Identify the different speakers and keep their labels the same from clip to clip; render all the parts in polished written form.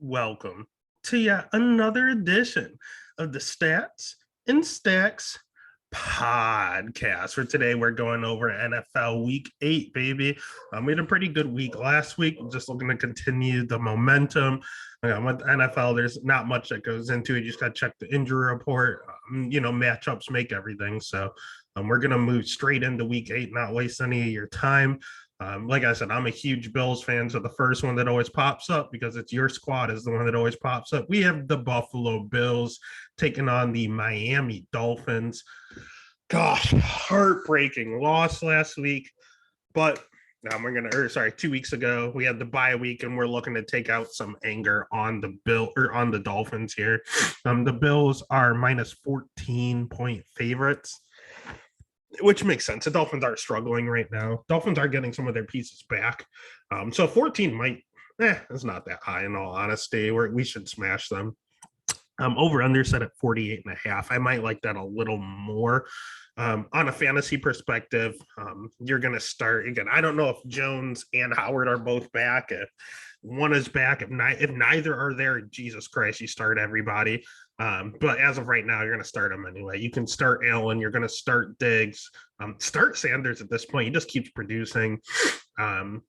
Speaker 1: welcome to yet another edition of the Stats and Stacks podcast. For today, we're going over NFL Week 8, baby. We had a pretty good week last week. I'm just looking to continue the momentum. With NFL, there's not much that goes into it. You just got to check the injury report. Matchups make everything. So we're going to move straight into Week 8, not waste any of your time. Like I said, I'm a huge Bills fan, so the first one that always pops up, because it's your squad, is the one that always pops up. We have the Buffalo Bills taking on the Miami Dolphins. Gosh, heartbreaking loss last week, but we're 2 weeks ago. We had the bye week, and we're looking to take out some anger on the Dolphins here. The Bills are minus 14-point favorites, which makes sense. The Dolphins are struggling right now. Dolphins are getting some of their pieces back. So 14 might, it's not that high in all honesty. We should smash them. Over under set at 48.5. I might like that a little more. On a fantasy perspective, you're going to start again. I don't know if Jones and Howard are both back. If one is back, if neither are there, Jesus Christ, you start everybody. But as of right now, you're going to start them anyway. You can start Allen. You're going to start Diggs. Start Sanders at this point. He just keeps producing. And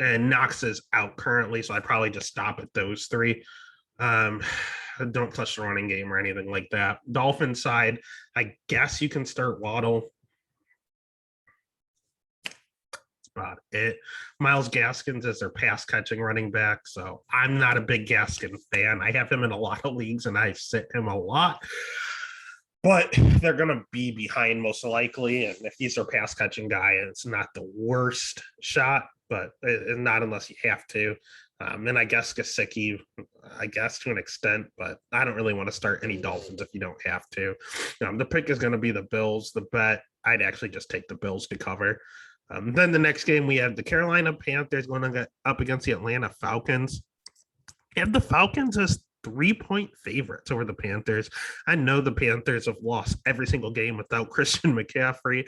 Speaker 1: Knox is out currently, so I probably just stop at those three. Don't touch the running game or anything like that. Dolphin side, I guess you can start Waddle. That's about it. Miles Gaskins is their pass catching running back, so I'm not a big Gaskins fan. I have him in a lot of leagues, and I sit him a lot. But they're going to be behind most likely, and if he's their pass catching guy, it's not the worst shot, but not unless you have to. And I guess Gesicki, to an extent, but I don't really want to start any Dolphins if you don't have to. The pick is going to be the Bills. The bet, I'd actually just take the Bills to cover. Then the next game, we have the Carolina Panthers going to get up against the Atlanta Falcons. And the Falcons as 3-point favorites over the Panthers. I know the Panthers have lost every single game without Christian McCaffrey,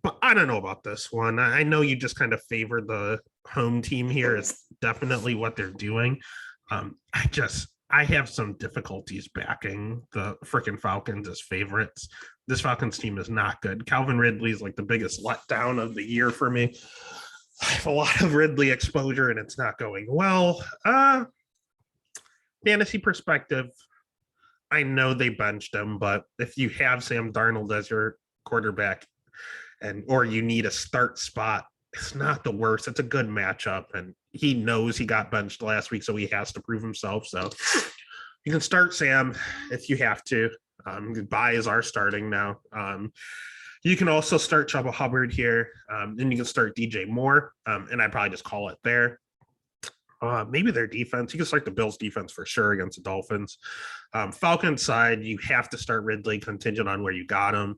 Speaker 1: but I don't know about this one. I know you just kind of favor the home team here. It's definitely what they're doing. I have some difficulties backing the freaking Falcons as favorites. This Falcons team is not good. Calvin Ridley is like the biggest letdown of the year for me. I have a lot of Ridley exposure, and it's not going well. Fantasy perspective, I know they benched him, but if you have Sam Darnold as your quarterback or you need a start spot, it's not the worst. It's a good matchup, and he knows he got benched last week, so he has to prove himself. So you can start Sam if you have to. Goodbye is our starting now. You can also start Chuba Hubbard here. Then you can start DJ Moore, and I'd probably just call it there. Maybe their defense. You can start the Bills defense for sure against the Dolphins. Falcons side, you have to start Ridley contingent on where you got him.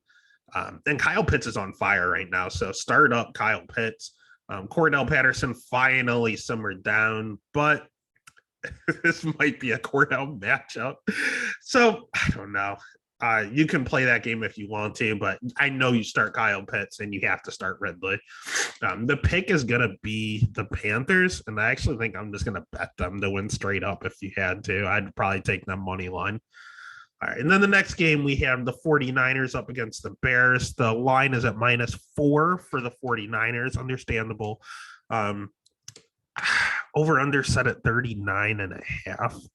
Speaker 1: And Kyle Pitts is on fire right now. So start up Kyle Pitts. Cordell Patterson finally simmered down, but this might be a Cordell matchup. So I don't know. You can play that game if you want to, but I know you start Kyle Pitts and you have to start Ridley. The pick is going to be the Panthers, and I actually think I'm just going to bet them to win straight up if you had to. I'd probably take them money line. All right, and then the next game, we have the 49ers up against the Bears. The line is at -4 for the 49ers. Understandable. Over under set at 39.5.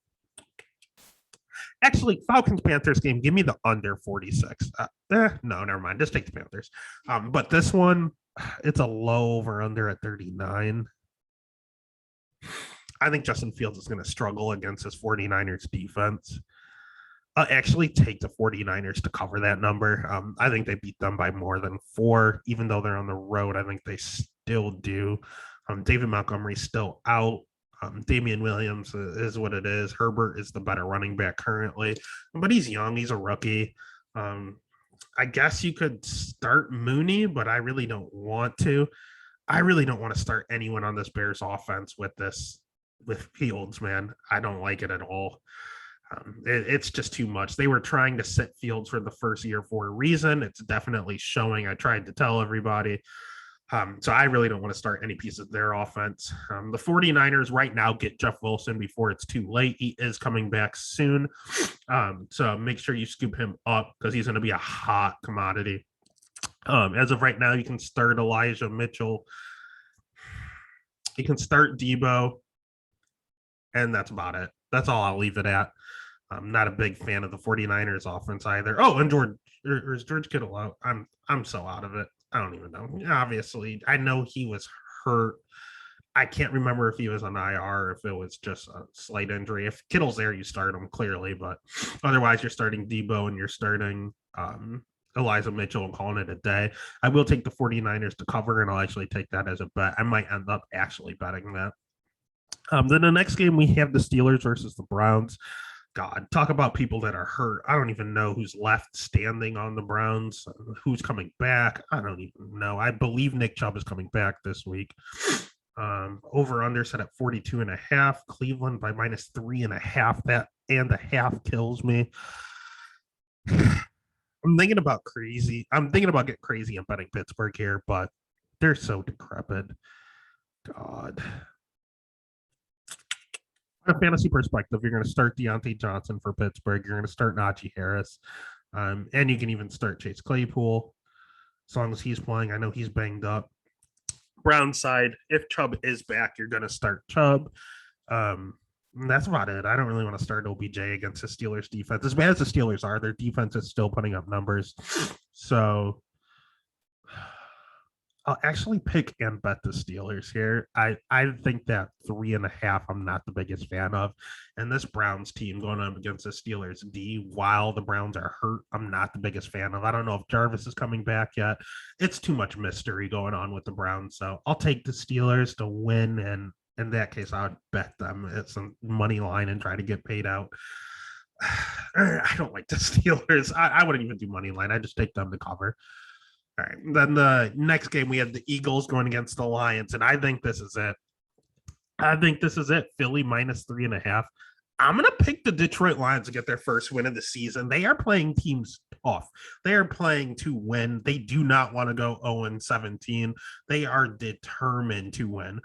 Speaker 1: Actually, Falcons Panthers game, give me the under 46. No, never mind. Just take the Panthers. But this one, it's a low over under at 39. I think Justin Fields is going to struggle against his 49ers defense. Actually take the 49ers to cover that number. I think they beat them by more than 4, even though they're on the road. I think they still do. David Montgomery's still out. Damian Williams is what it is. Herbert is the better running back currently, but he's young. He's a rookie. I guess you could start Mooney, but I really don't want to. I really don't want to start anyone on this Bears offense with Fields, man. I don't like it at all. It's just too much. They were trying to sit Fields for the first year for a reason. It's definitely showing. I tried to tell everybody. So I really don't want to start any piece of their offense. The 49ers right now get Jeff Wilson before it's too late. He is coming back soon. So make sure you scoop him up because he's going to be a hot commodity. As of right now, you can start Elijah Mitchell. You can start Debo. And that's about it. That's all I'll leave it at. I'm not a big fan of the 49ers offense either. Oh, and George, or is George Kittle out? I'm so out of it. I don't even know. Obviously, I know he was hurt. I can't remember if he was on IR or if it was just a slight injury. If Kittle's there, you start him clearly, but otherwise, you're starting Debo and you're starting Elijah Mitchell and calling it a day. I will take the 49ers to cover, and I'll actually take that as a bet. I might end up actually betting that. Then the next game, we have the Steelers versus the Browns. God, talk about people that are hurt. I don't even know who's left standing on the Browns, who's coming back. I don't even know. I believe Nick Chubb is coming back this week. Over under set at 42.5. Cleveland by -3.5. That and a half kills me. I'm thinking about crazy. I'm thinking about getting crazy and betting Pittsburgh here, but they're so decrepit. God. From a fantasy perspective, you're going to start Deontay Johnson for Pittsburgh. You're going to start Najee Harris. And you can even start Chase Claypool as long as he's playing. I know he's banged up. Brown side, if Chubb is back, you're going to start Chubb. That's about it. I don't really want to start OBJ against the Steelers defense. As bad as the Steelers are, their defense is still putting up numbers. So I'll actually pick and bet the Steelers here. I think that 3.5 I'm not the biggest fan of. And this Browns team going up against the Steelers D while the Browns are hurt, I'm not the biggest fan of. I don't know if Jarvis is coming back yet. It's too much mystery going on with the Browns. So I'll take the Steelers to win. And in that case, I would bet them at some money line and try to get paid out. I don't like the Steelers. I wouldn't even do money line. I just take them to cover. All right. Then the next game, we have the Eagles going against the Lions, and I think this is it. Philly -3.5. I'm going to pick the Detroit Lions to get their first win of the season. They are playing teams tough. They are playing to win. They do not want to go 0-17. They are determined to win.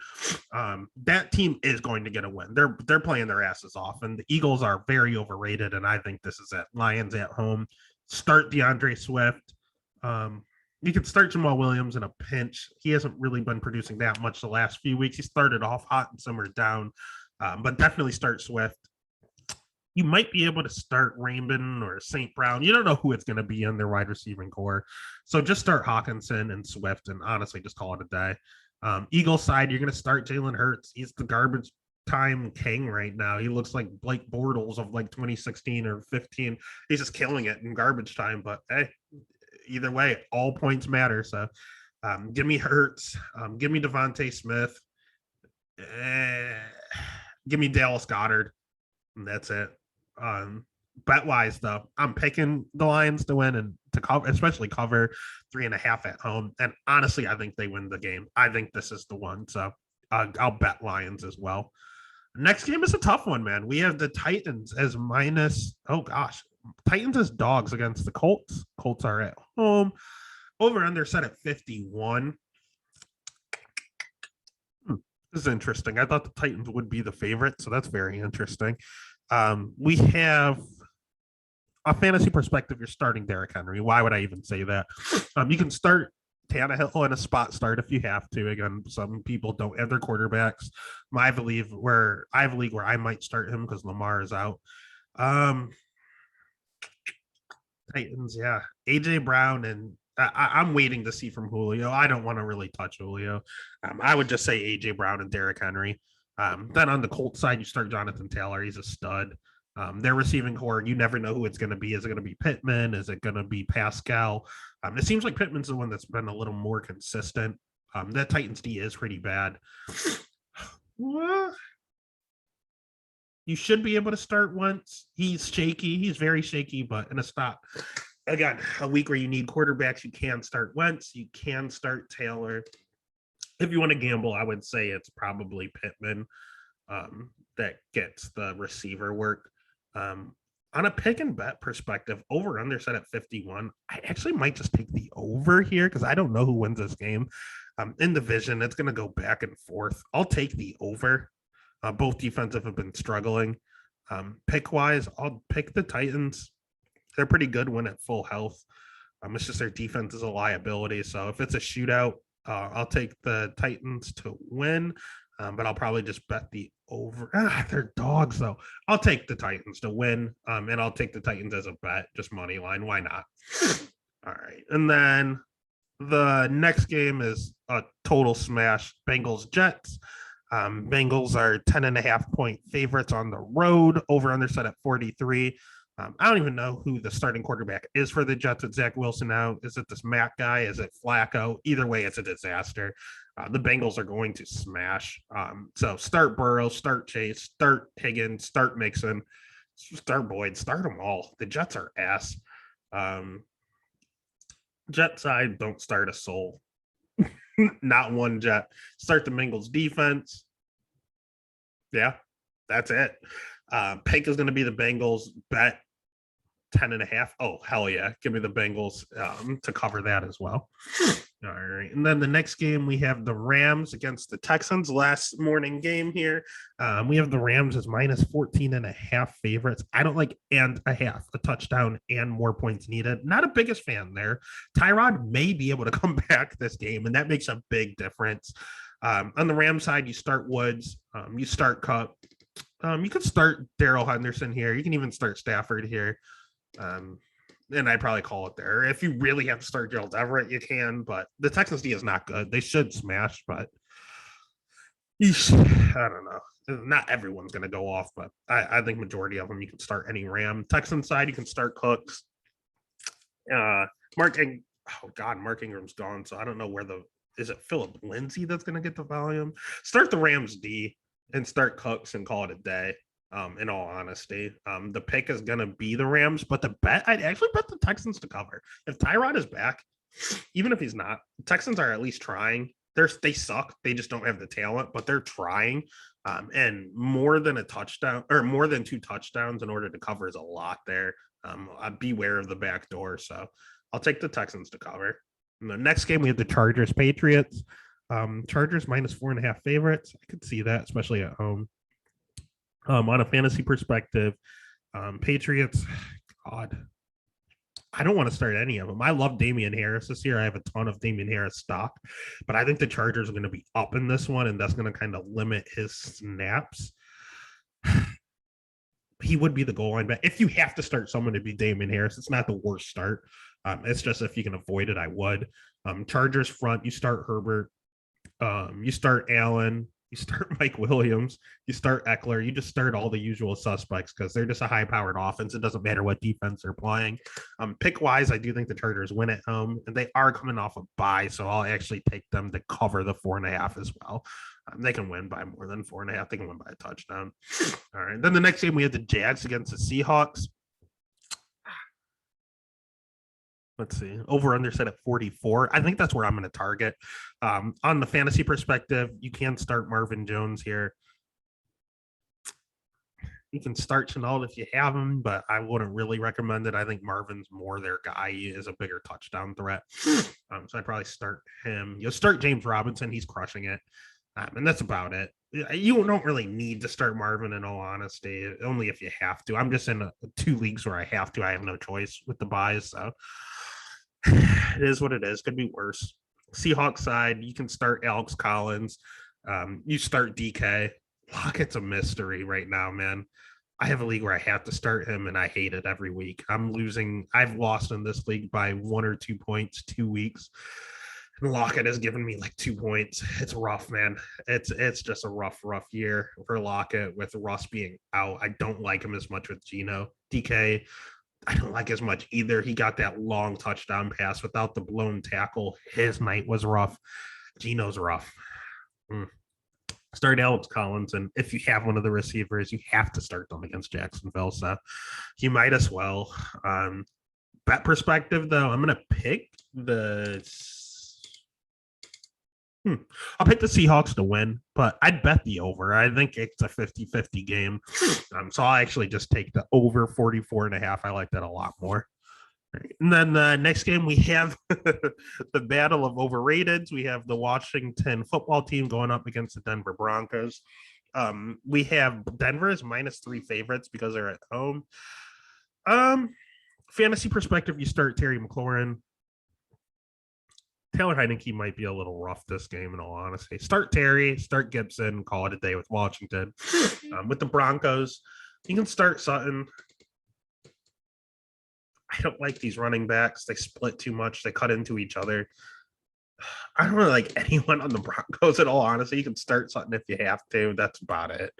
Speaker 1: That team is going to get a win. They're playing their asses off, and the Eagles are very overrated, and I think this is it. Lions at home. Start DeAndre Swift. You can start Jamal Williams in a pinch. He hasn't really been producing that much the last few weeks. He started off hot and simmered down, but definitely start Swift. You might be able to start Raymond or St. Brown. You don't know who it's going to be in their wide receiving core. So just start Hawkinson and Swift and honestly just call it a day. Eagles side, you're going to start Jalen Hurts. He's the garbage time king right now. He looks like Blake Bortles of like 2016 or 15. He's just killing it in garbage time, but hey, either way, all points matter. So give me Hurts, give me Devontae Smith, give me Dallas Goedert, and that's it. Bet wise though, I'm picking the Lions to win and to cover, especially cover 3.5 at home. And honestly, I think they win the game. I think this is the one. So I'll bet Lions as well. Next game is a tough one, man. We have the Titans as minus. Oh gosh, Titans as dogs against the Colts. Colts are at home. Over under set at 51. This is interesting. I thought the Titans would be the favorite, so that's very interesting. We have a fantasy perspective. You're starting Derrick Henry. Why would I even say that? You can start Tannehill in a spot start if you have to. Again, some people don't have their quarterbacks. I have a league where I might start him because Lamar is out. Titans, yeah. AJ Brown and I'm waiting to see from Julio. I don't want to really touch Julio. I would just say AJ Brown and Derrick Henry. Then on the Colts side, you start Jonathan Taylor. He's a stud. Their receiving core, you never know who it's going to be. Is it going to be Pittman? Is it going to be Pascal? It seems like Pittman's the one that's been a little more consistent. That Titans D is pretty bad. You should be able to start Wentz. He's shaky. He's very shaky, but in a spot, again, a week where you need quarterbacks, you can start Wentz. You can start Taylor. If you want to gamble, I would say it's probably Pittman that gets the receiver work. On a pick and bet perspective, over under set at 51. I actually might just take the over here because I don't know who wins this game. In division, it's going to go back and forth. I'll take the over. Both defensive have been struggling. Pick wise, I'll pick the Titans. They're pretty good when at full health. It's just their defense is a liability. So if it's a shootout, I'll take the Titans to win. But I'll probably just bet the over. They're dogs though. I'll take the Titans to win, and I'll take the Titans as a bet, just money line. Why not? All right, and then the next game is a total smash. Bengals Jets. Bengals are 10.5 point favorites on the road. Over under set at 43. I don't even know who the starting quarterback is for the Jets with Zach Wilson out. Is it this Matt guy? Is it Flacco? Either way, it's a disaster. The Bengals are going to smash. So start Burrow, start Chase, start Higgins, start Mixon, start Boyd, start them all. The Jets are ass. Jet side, don't start a soul. Not one Jet. Start the Bengals defense. Yeah, that's it. Pick is going to be the Bengals. Bet 10.5. Oh, hell yeah. Give me the Bengals to cover that as well. All right. And then the next game, we have the Rams against the Texans. Last morning game here. We have the Rams as minus 14.5 favorites. I don't like and a half, a touchdown and more points needed. Not a biggest fan there. Tyrod may be able to come back this game, and that makes a big difference. On the Rams side, you start Woods, you start Cup. You could start Darrell Henderson here. You can even start Stafford here. And I'd probably call it there. If you really have to start Gerald Everett, you can, but the Texans D is not good. They should smash, but I don't know. Not everyone's going to go off, but I think majority of them you can start any Ram. Texan side, you can start Cooks. Mark Ingram's gone, so I don't know where is it Philip Lindsay that's going to get the volume? Start the Rams D and start Cooks and call it a day. In all honesty, the pick is going to be the Rams, but the bet, I'd actually bet the Texans to cover. If Tyrod is back, even if he's not, the Texans are at least trying. They suck. They just don't have the talent, but they're trying. And more than a touchdown or more than 2 touchdowns in order to cover is a lot there. I'd beware of the back door. So I'll take the Texans to cover. In the next game, we have the Chargers Patriots. Chargers minus 4.5 favorites. I could see that, especially at home. On a fantasy perspective, Patriots, God, I don't want to start any of them. I love Damian Harris this year. I have a ton of Damian Harris stock, but I think the Chargers are going to be up in this one, and that's going to kind of limit his snaps. He would be the goal line bet. If you have to start someone to be Damian Harris, it's not the worst start. It's just if you can avoid it, I would. Chargers front, you start Herbert, you start Allen, you start Mike Williams, you start Eckler, you just start all the usual suspects because they're just a high-powered offense. It doesn't matter what defense they're playing. Pick-wise, I do think the Chargers win at home, and they are coming off a bye, so I'll actually take them to cover the 4.5 as well. They can win by more than 4.5. They can win by a touchdown. All right. Then the next game, we have the Jags against the Seahawks. Let's see, over under set at 44. I think that's where I'm going to target. On the fantasy perspective, you can start Marvin Jones here. You can start Chenault if you have him, but I wouldn't really recommend it. I think Marvin's more their guy. He is a bigger touchdown threat. So I'd probably start him. You'll start James Robinson. He's crushing it. And that's about it. You don't really need to start Marvin in all honesty, only if you have to. I'm just in 2 leagues where I have to. I have no choice with the buys. So it is what it is. Could be worse. Seahawks side, you can start Alex Collins. You start DK. Lockett's a mystery right now, man. I have a league where I have to start him, and I hate it every week. I've lost in this league by 1 or 2 points 2 weeks. And Lockett has given me like 2 points. It's rough, man. It's just a rough year for Lockett with Russ being out. I don't like him as much with Geno. DK, I don't like as much either. He got that long touchdown pass without the blown tackle. His night was rough. Geno's rough. Start Alex Collins, and if you have one of the receivers, you have to start them against Jacksonville. So you might as well. Bet perspective, though, I'm going to pick the Hmm. I'll pick the Seahawks to win, but I'd bet the over. I think it's a 50-50 game. So I'll actually just take the over 44 and a half. I like that a lot more. Right. And then the next game, we have the battle of overrateds. We have the Washington football team going up against the Denver Broncos. We have Denver as -3 favorites because they're at home. Fantasy perspective, you start Terry McLaurin. Taylor Heineke might be a little rough this game, in all honesty. Start Terry, start Gibson, call it a day with Washington. With the Broncos, you can start Sutton. I don't like these running backs. They split too much. They cut into each other. I don't really like anyone on the Broncos, in all honesty. You can start Sutton if you have to. That's about it.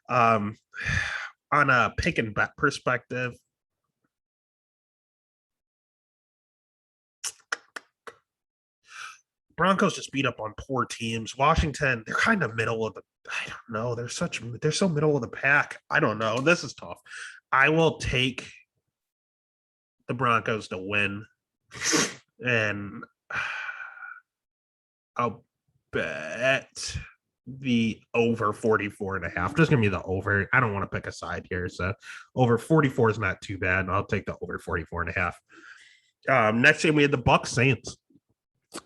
Speaker 1: On a pick and bet perspective, Broncos just beat up on poor teams. Washington, they're kind of middle of the. I don't know. They're so middle of the pack. I don't know. This is tough. I will take the Broncos to win, and I'll bet the over 44 and a half. Just give me the over. I don't want to pick a side here. So over 44 is not too bad. I'll take the over 44 and a half. Next game, we had the Bucks Saints.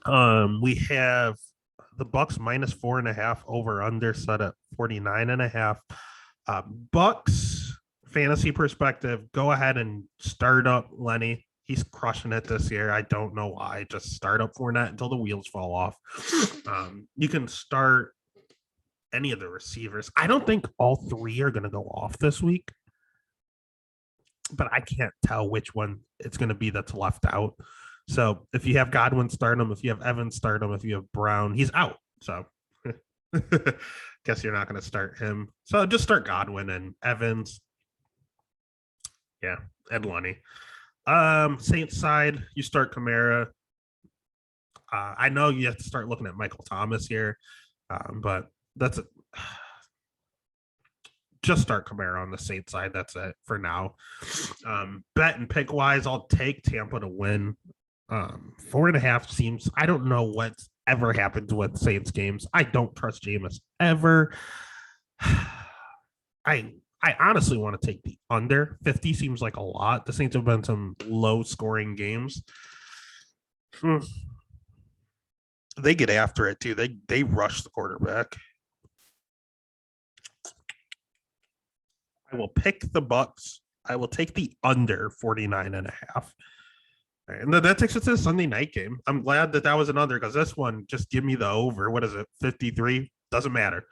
Speaker 1: We have the Bucks -4.5 over under set at 49.5. Bucks fantasy perspective, go ahead and start up Lenny. He's crushing it this year. I don't know why. Just start up Fournette until the wheels fall off. You can start any of the receivers. I don't think all three are going to go off this week, but I can't tell which one it's going to be that's left out. So if you have Godwin, start him. If you have Evans, start him. If you have Brown, he's out. So guess you're not going to start him. So just start Godwin and Evans. Yeah, and Lenny. Saints side, you start Kamara. I know you have to start looking at Michael Thomas here, but that's it. Just start Kamara on the Saints side. That's it for now. Bet and pick wise, I'll take Tampa to win. 4.5 seems. I don't know what's ever happened with Saints games. I don't trust Jameis ever. I honestly want to take the under. 50 seems like a lot. The Saints have been some low scoring games. They get after it too. They rush the quarterback. I will pick the Bucks. I will take the under 49.5. And that takes us to the Sunday night game. I'm glad that was an under because this one, just give me the over. What is it? 53? Doesn't matter.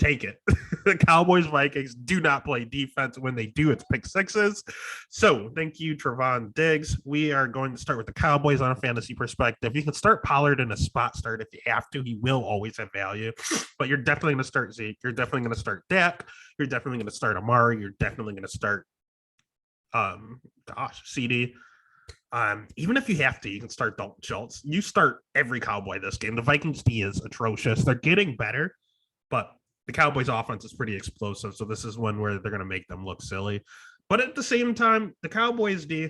Speaker 1: Take it. The Cowboys Vikings do not play defense. When they do, it's pick sixes. So thank you, Trevon Diggs. We are going to start with the Cowboys on a fantasy perspective. You can start Pollard in a spot start if you have to. He will always have value, but you're definitely going to start Zeke. You're definitely going to start Dak. You're definitely going to start Amari. You're definitely going to start, CD. Even if you have to, you can start Dalton Schultz. You start every Cowboy this game. The Vikings D is atrocious. They're getting better, but the Cowboys offense is pretty explosive. So this is one where they're going to make them look silly. But at the same time, the Cowboys D,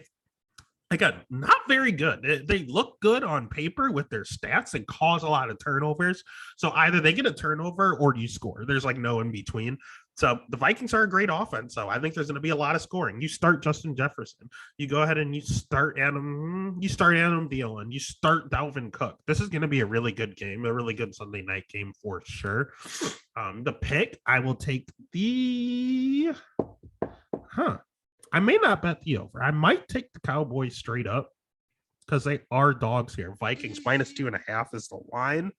Speaker 1: again, not very good. They look good on paper with their stats and cause a lot of turnovers. So either they get a turnover or you score. There's like no in between. So the Vikings are a great offense. So I think there's going to be a lot of scoring. You start Justin Jefferson. You go ahead and you start Adam Thielen. You start Dalvin Cook. This is going to be a really good game, a really good Sunday night game for sure. The pick, I will take the I may not bet the over. I might take the Cowboys straight up because they are dogs here. Vikings -2.5 is the line.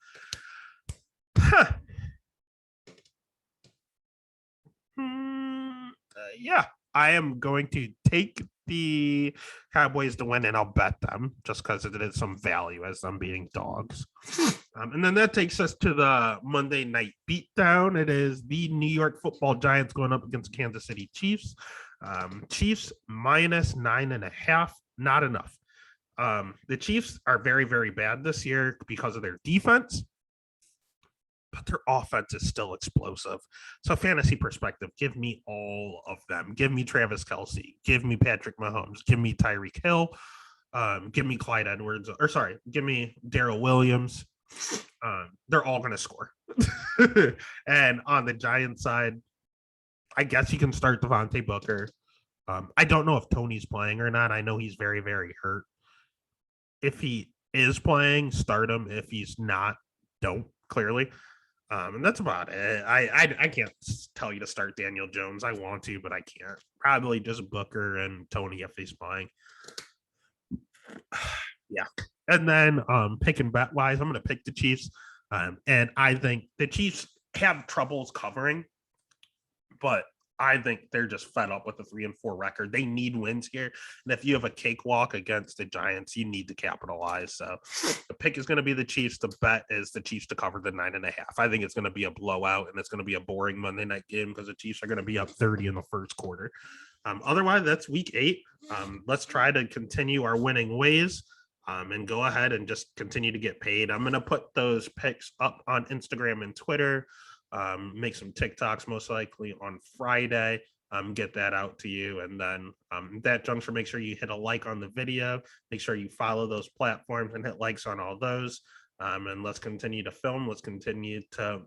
Speaker 1: Yeah, I am going to take the Cowboys to win, and I'll bet them just because it is some value as them being dogs. And then that takes us to the Monday night beatdown. It is the New York Football Giants going up against Kansas City Chiefs. Chiefs -9.5, not enough. The Chiefs are very, very bad this year because of their defense, but their offense is still explosive. So fantasy perspective, give me all of them. Give me Travis Kelce. Give me Patrick Mahomes. Give me Tyreek Hill. Give me Clyde Edwards. Give me Darrell Williams. They're all going to score. And on the Giants side, I guess you can start Devontae Booker. I don't know if Tony's playing or not. I know he's very, very hurt. If he is playing, start him. If he's not, don't, clearly. And that's about it. I can't tell you to start Daniel Jones. I want to, but I can't. Probably just Booker and Tony if he's playing. Yeah. And then pick and bet wise, I'm going to pick the Chiefs. And I think the Chiefs have troubles covering, but I think they're just fed up with the 3-4 record. They need wins here. And if you have a cakewalk against the Giants, you need to capitalize. So the pick is going to be the Chiefs. The bet is the Chiefs to cover the 9.5. I think it's going to be a blowout and it's going to be a boring Monday night game because the Chiefs are going to be up 30 in the first quarter. Otherwise, that's week 8. Let's try to continue our winning ways. And go ahead and just continue to get paid. I'm going to put those picks up on Instagram and Twitter, make some TikToks most likely on Friday, get that out to you. And then that juncture, make sure you hit a like on the video, make sure you follow those platforms and hit likes on all those. And let's continue to film. Let's continue to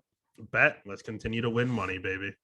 Speaker 1: bet. Let's continue to win money, baby.